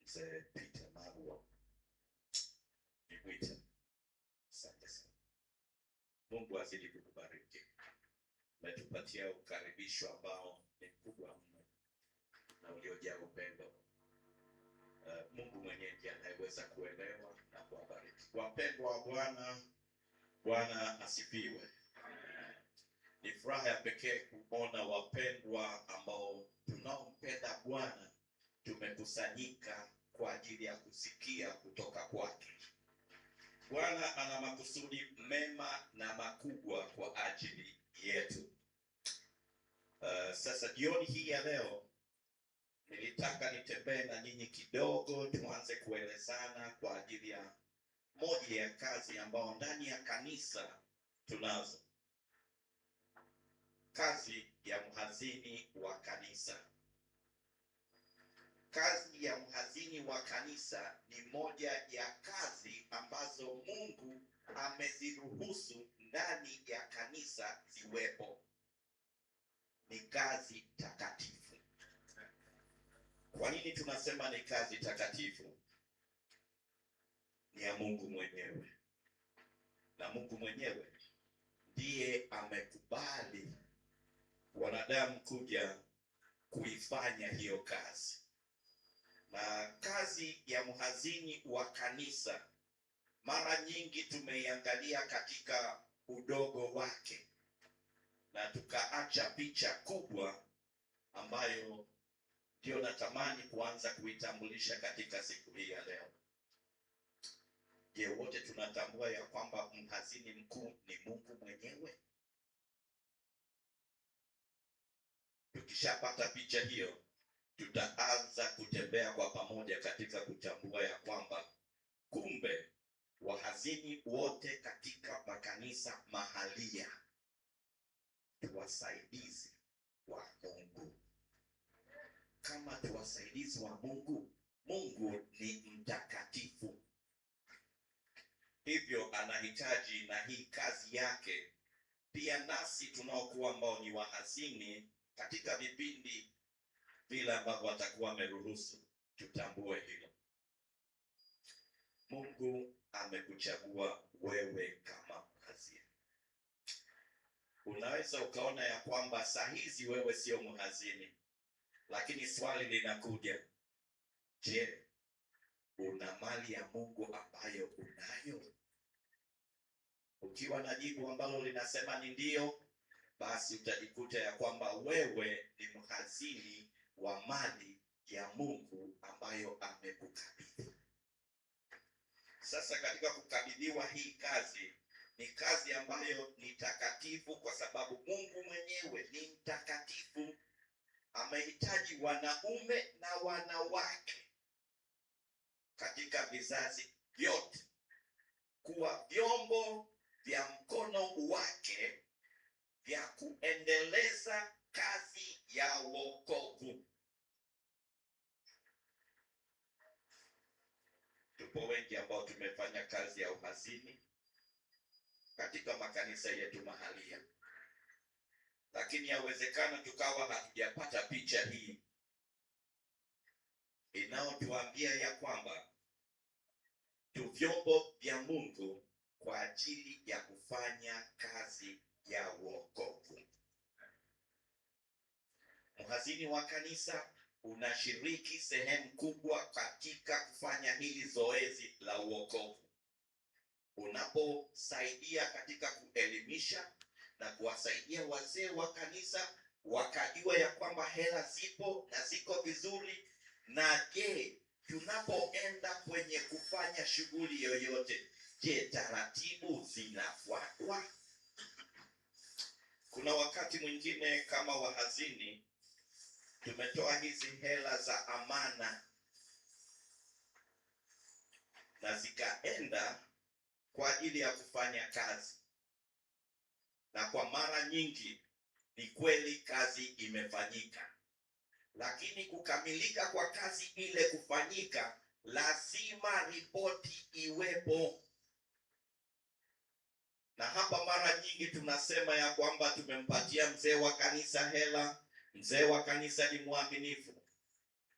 Mzee Peter Marua Niwita. Asante sana. Mungu azidi kukubariki. Umetupatia ukaribisho ambao ni mkubwa mno na uliojaa upendo. Mungu mwenyewe ndiye anayeweza kuelewa na kuwabariki. Wapendwa wa Bwana, Bwana asifiwe. Ni furaha ya pekee kuona wapendwa ambao tunaompenda Bwana tumekusanyika kwa ajili ya kusikia kutoka kwake. Bwana ana makusudi mema na makubwa kwa ajili yetu. Sasa jioni hii ya leo nilitaka nitembee na nyinyi kidogo, tuanze kuelezana kwa ajili ya moja ya kazi ambao ndani ya kanisa tunazo. Kazi ya mhazini wa kanisa. Kazi ya mhazini wa kanisa ni moja ya kazi ambazo Mungu ameziruhusu ndani ya kanisa ziwepo. Ni kazi takatifu. Kwa nini tunasema ni kazi takatifu? Ni ya Mungu mwenyewe. Na Mungu mwenyewe ndiye amekubali wanadamu kuja kuifanya hiyo kazi. Na kazi ya mhazini wa kanisa mara nyingi tumeiangalia katika udogo wake, na tukaacha picha kubwa ambayo ndio natamani kuanza kuitambulisha katika siku hii ya leo. Je, wote tunatambua ya kwamba mhazini mkuu ni Mungu mwenyewe? Tukishapata picha hiyo, tutaanza kutembea kwa pamoja katika kutambua ya kwamba kumbe wahazini wote katika makanisa mahalia tuwasaidizi wa Mungu. Kama tuwasaidizi wa Mungu, Mungu ni mtakatifu. Hivyo anahitaji na hii kazi yake pia nasi tunaokuwa ambao ni wahazini katika vipindi vile ambavyo watakuwa wameruhusu tutambue hilo. Mungu amekuchagua wewe kama mhazini. Unaweza ukaona ya kwamba saa hizi wewe sio mhazini, lakini swali linakuja, je, una mali ya Mungu ambayo unayo? Ukiwa na jibu ambalo linasema ni ndio, basi utajikuta ya kwamba wewe ni mhazini wa mali ya Mungu ambayo amekukabidhi. Sasa katika kukabidhiwa hii kazi, ni kazi ambayo ni takatifu kwa sababu Mungu mwenyewe ni mtakatifu. Amehitaji wanaume na wanawake katika vizazi vyote kuwa vyombo vya mkono wake vya kuendeleza kazi ya wokovu. Tupo wengi ambao tumefanya kazi ya uhazini katika makanisa yetu mahalia, lakini yawezekana tukawa hatujapata picha hii inayotuambia ya kwamba tu vyombo vya Mungu kwa ajili ya kufanya kazi ya wokovu. Mhazini wa kanisa unashiriki sehemu kubwa katika kufanya hili zoezi la wokovu. Unaposaidia katika kuelimisha na kuwasaidia wazee wa kanisa wakajua ya kwamba hela zipo na ziko vizuri. Na je, tunapoenda kwenye kufanya shughuli yoyote, je, taratibu zinafuatwa? Kuna wakati mwingine kama wahazini tumetoa hizi hela za amana na zikaenda kwa ajili ya kufanya kazi, na kwa mara nyingi ni kweli kazi imefanyika, lakini kukamilika kwa kazi ile kufanyika, lazima ripoti iwepo. Na hapa mara nyingi tunasema ya kwamba tumempatia mzee wa kanisa hela, mzee wa kanisa ni mwaminifu,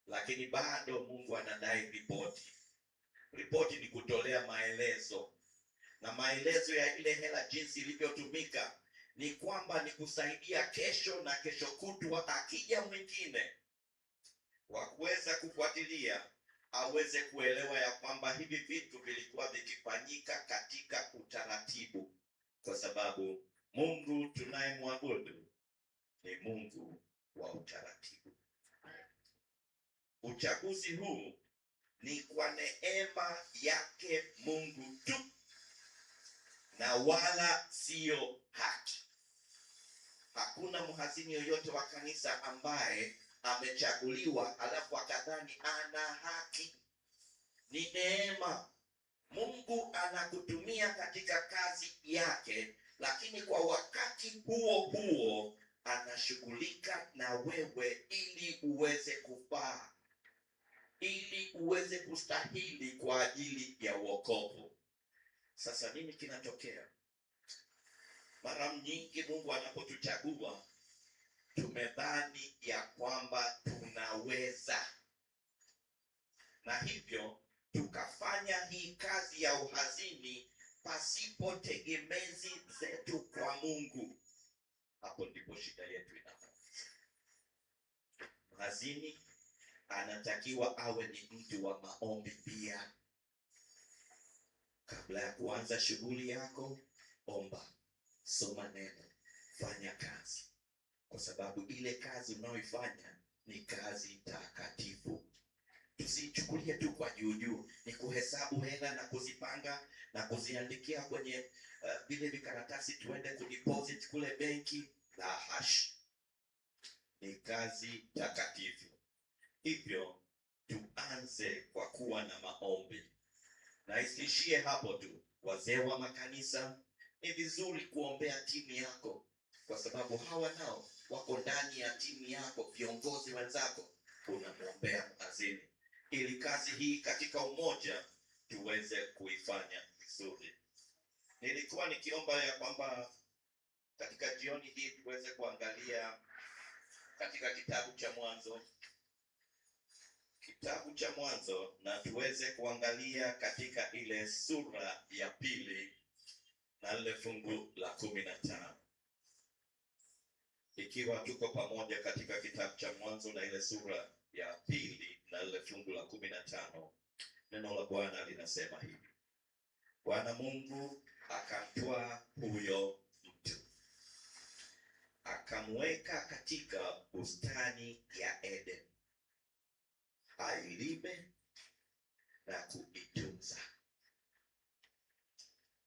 lakini bado Mungu anadai ripoti. Ripoti ni kutolea maelezo, na maelezo ya ile hela jinsi ilivyotumika ni kwamba ni kusaidia kesho na kesho kutwa, akija mwingine wa kuweza kufuatilia aweze kuelewa ya kwamba hivi vitu vilikuwa vikifanyika katika utaratibu, kwa sababu Mungu tunayemwabudu ni Mungu wa utaratibu. Uchaguzi huu ni kwa neema yake Mungu tu na wala sio haki. Hakuna mhazini yoyote wa kanisa ambaye amechaguliwa alafu akadhani ana haki. Ni neema. Mungu anakutumia katika kazi yake, lakini kwa wakati huo huo anashughulika na wewe ili uweze kufaa, ili uweze kustahili kwa ajili ya wokovu. Sasa nini kinatokea? Mara nyingi Mungu anapotuchagua tumedhani ya kwamba tunaweza, na hivyo tukafanya hii kazi ya uhazini pasipo tegemezi zetu kwa Mungu. Hapo ndipo shida yetu inaanza. Mhazini anatakiwa awe ni mtu wa maombi pia. Kabla ya kuanza shughuli yako, omba, soma neno, fanya kazi, kwa sababu ile kazi unayoifanya ni kazi takatifu. Tusichukulie tu kwa juu, ni kuhesabu hela na kuzipanga na kuziandikia kwenye vile vikaratasi tuende kudeposit kule benki. La hash, ni kazi takatifu. Hivyo tuanze kwa kuwa na maombi, na isiishie hapo tu. Wazee wa makanisa, ni vizuri kuombea timu yako, kwa sababu hawa nao wako ndani ya timu yako. Viongozi wenzako unamwombea mhazini, ili kazi hii katika umoja tuweze kuifanya vizuri. Nilikuwa nikiomba ya kwamba katika jioni hii tuweze kuangalia katika kitabu cha Mwanzo, na tuweze kuangalia katika ile sura ya 2 na ile fungu la 15. Ikiwa tuko pamoja katika kitabu cha Mwanzo na ile sura ya 2 na ile fungu la 15, neno la Bwana linasema hivi: Bwana Mungu akamtwaa huyo mtu, akamweka katika bustani ya Eden, ailime na kuitunza.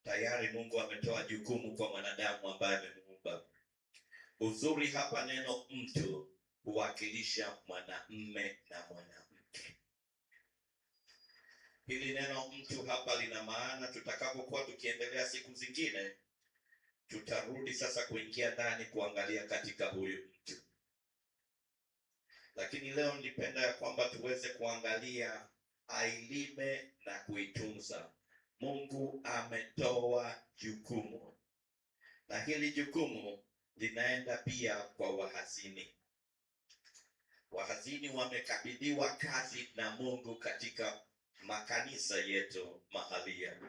Tayari Mungu ametoa jukumu kwa mwanadamu ambaye amemuumba. Uzuri hapa, neno mtu huwakilisha mwanamume na mwanamke. Hili neno mtu hapa lina maana, tutakapokuwa tukiendelea siku zingine, tutarudi sasa kuingia ndani kuangalia katika huyu mtu. Lakini leo nilipenda ya kwamba tuweze kuangalia ailime na kuitunza. Mungu ametoa jukumu, na hili jukumu linaenda pia kwa wahazini. Wahazini wamekabidhiwa kazi na Mungu katika makanisa yetu mahalia,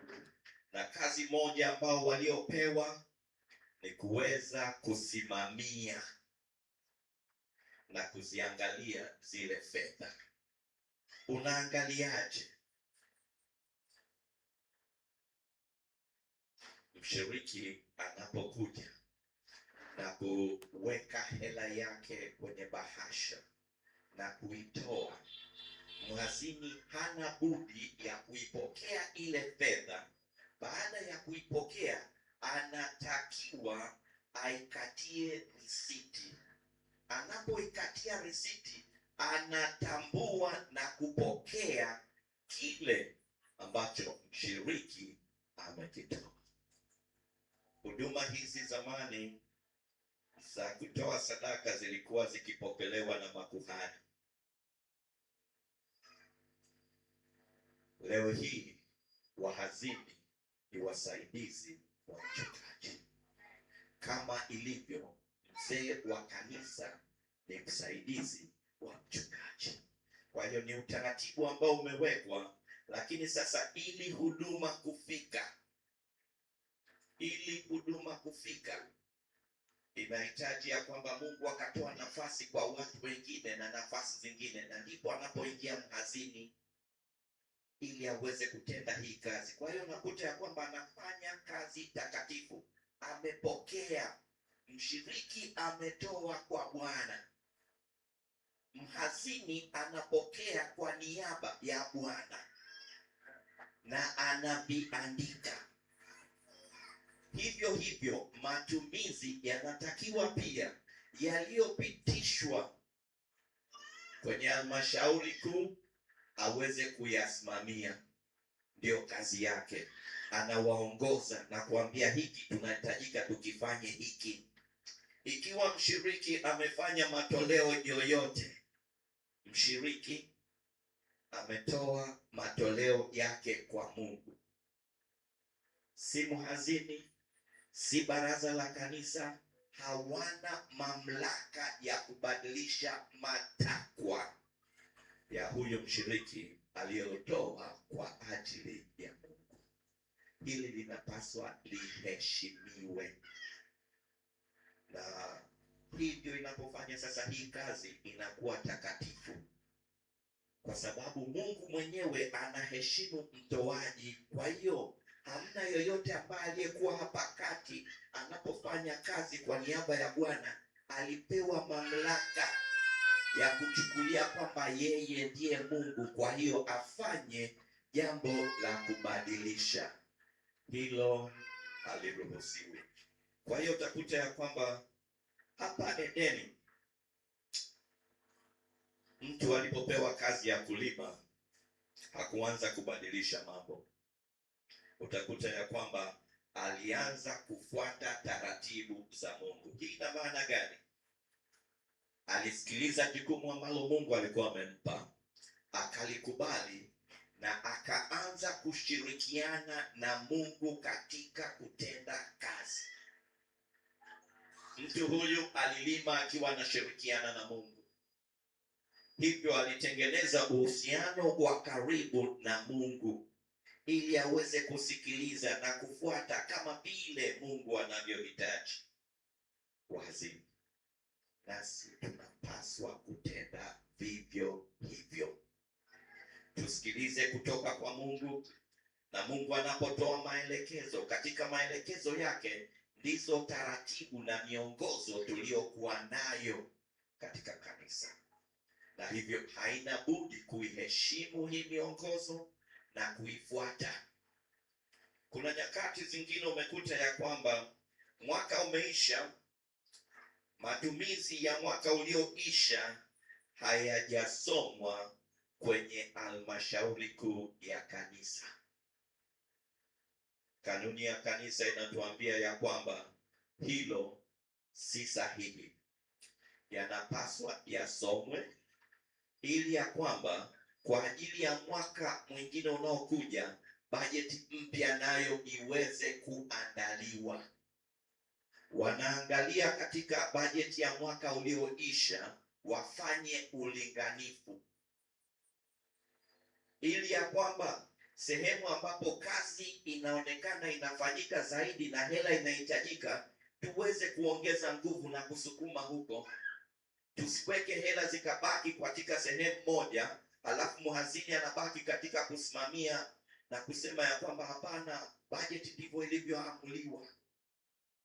na kazi moja ambao waliopewa ni kuweza kusimamia na kuziangalia zile fedha. Unaangaliaje? Mshiriki anapokuja na kuweka hela yake kwenye bahasha na kuitoa, mhazini hana budi ya kuipokea ile fedha. Baada ya kuipokea, anatakiwa aikatie risiti. Anapoikatia risiti, anatambua na kupokea kile ambacho mshiriki amekitoa. Huduma hizi zamani za kutoa sadaka zilikuwa zikipokelewa na makuhani. Leo hii wahazini ni wasaidizi wa mchungaji, kama ilivyo mzee wa kanisa ni msaidizi wa mchungaji. Kwa Kwa hiyo ni utaratibu ambao umewekwa, lakini sasa ili huduma kufika inahitaji ya kwamba Mungu akatoa nafasi kwa watu wengine na nafasi zingine, na ndipo anapoingia mhazini ili aweze kutenda hii kazi. Kwa hiyo nakuta ya kwamba anafanya kazi takatifu, amepokea, mshiriki ametoa kwa Bwana, mhazini anapokea kwa niaba ya Bwana na anaviandika. Hivyo hivyo matumizi yanatakiwa pia yaliyopitishwa kwenye halmashauri kuu aweze kuyasimamia. Ndio kazi yake, anawaongoza na kuambia hiki tunahitajika tukifanye hiki. Ikiwa mshiriki amefanya matoleo yoyote, mshiriki ametoa matoleo yake kwa Mungu, si mhazini, si baraza la kanisa, hawana mamlaka ya kubadilisha matakwa ya huyo mshiriki aliyotoa kwa ajili ya Mungu. Hili linapaswa liheshimiwe, na hivyo inapofanya sasa hii kazi inakuwa takatifu, kwa sababu Mungu mwenyewe anaheshimu mtoaji. Kwa hiyo hamna yoyote ambaye aliyekuwa hapa kati anapofanya kazi kwa niaba ya Bwana alipewa mamlaka ya kuchukulia kwamba yeye ndiye Mungu, kwa hiyo afanye jambo la kubadilisha. Hilo haliruhusiwi. Kwa hiyo utakuta ya kwamba hapa Edeni mtu alipopewa kazi ya kulima hakuanza kubadilisha mambo. Utakuta ya kwamba alianza kufuata taratibu za Mungu. Hii ina maana gani? Alisikiliza jukumu ambalo Mungu alikuwa amempa, akalikubali na akaanza kushirikiana na Mungu katika kutenda kazi. Mtu huyu alilima akiwa anashirikiana na Mungu, hivyo alitengeneza uhusiano wa karibu na Mungu ili aweze kusikiliza na kufuata kama vile Mungu anavyohitaji. Wazima nasi tunapaswa kutenda vivyo hivyo. Tusikilize kutoka kwa Mungu, na Mungu anapotoa maelekezo, katika maelekezo yake ndizo taratibu na miongozo tuliyokuwa nayo katika kanisa, na hivyo haina budi kuiheshimu hii miongozo na kuifuata. Kuna nyakati zingine umekuta ya kwamba mwaka umeisha, matumizi ya mwaka ulioisha hayajasomwa kwenye halmashauri kuu ya kanisa. Kanuni ya kanisa inatuambia ya kwamba hilo si sahihi. Yanapaswa yasomwe ili ya kwamba kwa ajili ya mwaka mwingine unaokuja bajeti mpya nayo iweze kuandaliwa. Wanaangalia katika bajeti ya mwaka ulioisha wafanye ulinganifu, ili ya kwamba sehemu ambapo kazi inaonekana inafanyika zaidi na hela inahitajika, tuweze kuongeza nguvu na kusukuma huko. Tusiweke hela zikabaki katika sehemu moja, alafu mhazini anabaki katika kusimamia na kusema ya kwamba hapana, bajeti ndivyo ilivyoamuliwa.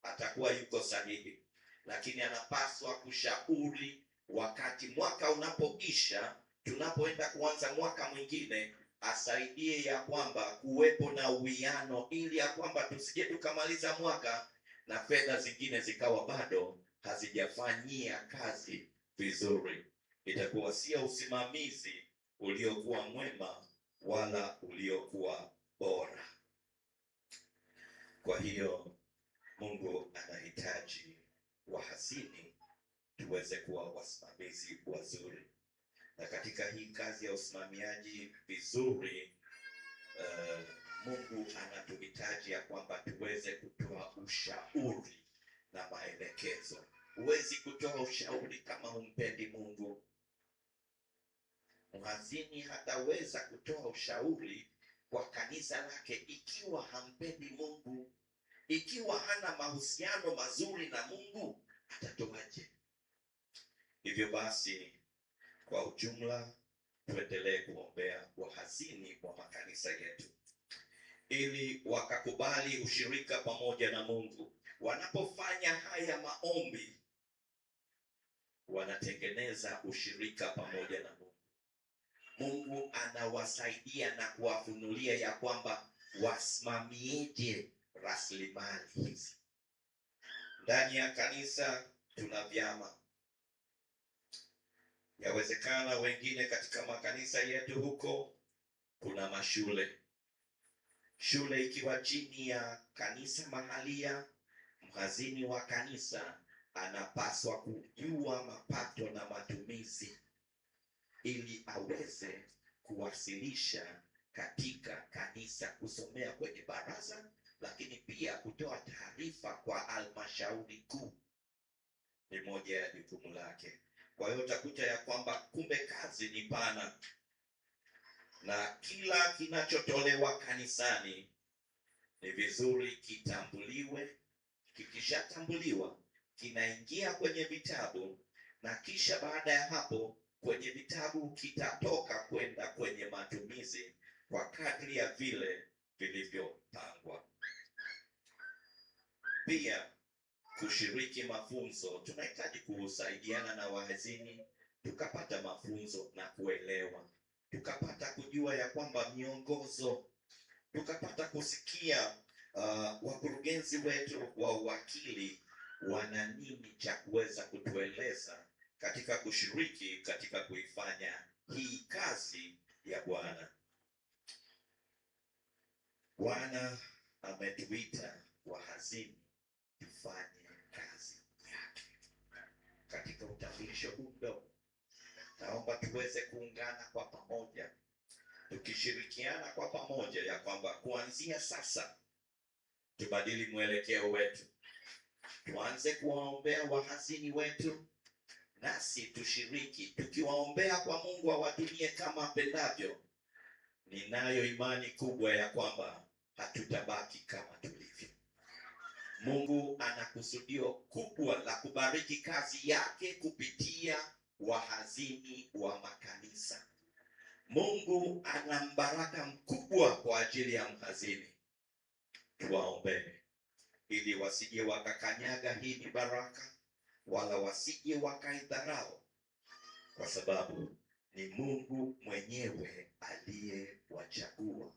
Atakuwa yuko sahihi, lakini anapaswa kushauri wakati mwaka unapoisha, tunapoenda kuanza mwaka mwingine, asaidie ya kwamba kuwepo na uwiano, ili ya kwamba tusije tukamaliza mwaka na fedha zingine zikawa bado hazijafanyia kazi vizuri. Itakuwa sio usimamizi uliokuwa mwema wala uliokuwa bora. Kwa hiyo Mungu anahitaji wahazini tuweze kuwa wasimamizi wazuri, na katika hii kazi ya usimamiaji vizuri, Mungu anatuhitaji ya kwamba tuweze kutoa ushauri na maelekezo. Huwezi kutoa ushauri kama humpendi Mungu. Mhazini hataweza kutoa ushauri kwa kanisa lake ikiwa hampendi Mungu. Ikiwa hana mahusiano mazuri na Mungu, atatoaje? Hivyo basi, kwa ujumla, tuendelee kuombea wahazini wa makanisa yetu ili wakakubali ushirika pamoja na Mungu. Wanapofanya haya maombi, wanatengeneza ushirika pamoja na Mungu. Mungu anawasaidia na kuwafunulia ya kwamba wasimamieje rasilimali hizi. Ndani ya kanisa tuna vyama. Yawezekana wengine katika makanisa yetu huko kuna mashule. Shule ikiwa chini ya kanisa mahalia, mhazini wa kanisa anapaswa kujua mapato na matumizi ili aweze kuwasilisha katika kanisa, kusomea kwenye baraza, lakini pia kutoa taarifa kwa halmashauri kuu. Ni moja ya jukumu lake. Kwa hiyo utakuta ya kwamba kumbe kazi ni pana, na kila kinachotolewa kanisani ni vizuri kitambuliwe. Kikishatambuliwa kinaingia kwenye vitabu, na kisha baada ya hapo kwenye vitabu kitatoka kwenda kwenye matumizi kwa kadri ya vile vilivyopangwa. Pia kushiriki mafunzo, tunahitaji kusaidiana na wahazini tukapata mafunzo na kuelewa, tukapata kujua ya kwamba miongozo, tukapata kusikia wakurugenzi wetu wa uwakili wana nini cha kuweza kutueleza katika kushiriki katika kuifanya hii kazi ya Bwana. Bwana ametuita wahazini tufanye kazi yake. Katika utambulisho huu mdogo, naomba tuweze kuungana kwa pamoja, tukishirikiana kwa pamoja ya kwamba kuanzia sasa tubadili mwelekeo wetu. Tuanze kuwaombea wahazini wetu, nasi tushiriki tukiwaombea kwa Mungu awatumie kama apendavyo. Ninayo imani kubwa ya kwamba hatutabaki kama tulivyo. Mungu ana kusudio kubwa la kubariki kazi yake kupitia wahazini wa makanisa. Mungu ana mbaraka mkubwa kwa ajili ya mhazini. Tuwaombee ili wasije wakakanyaga hii baraka, wala wasije wakaidharau, kwa sababu ni Mungu mwenyewe aliyewachagua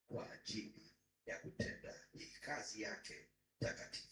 kwa ajili ya kutenda hii kazi yake takatifu.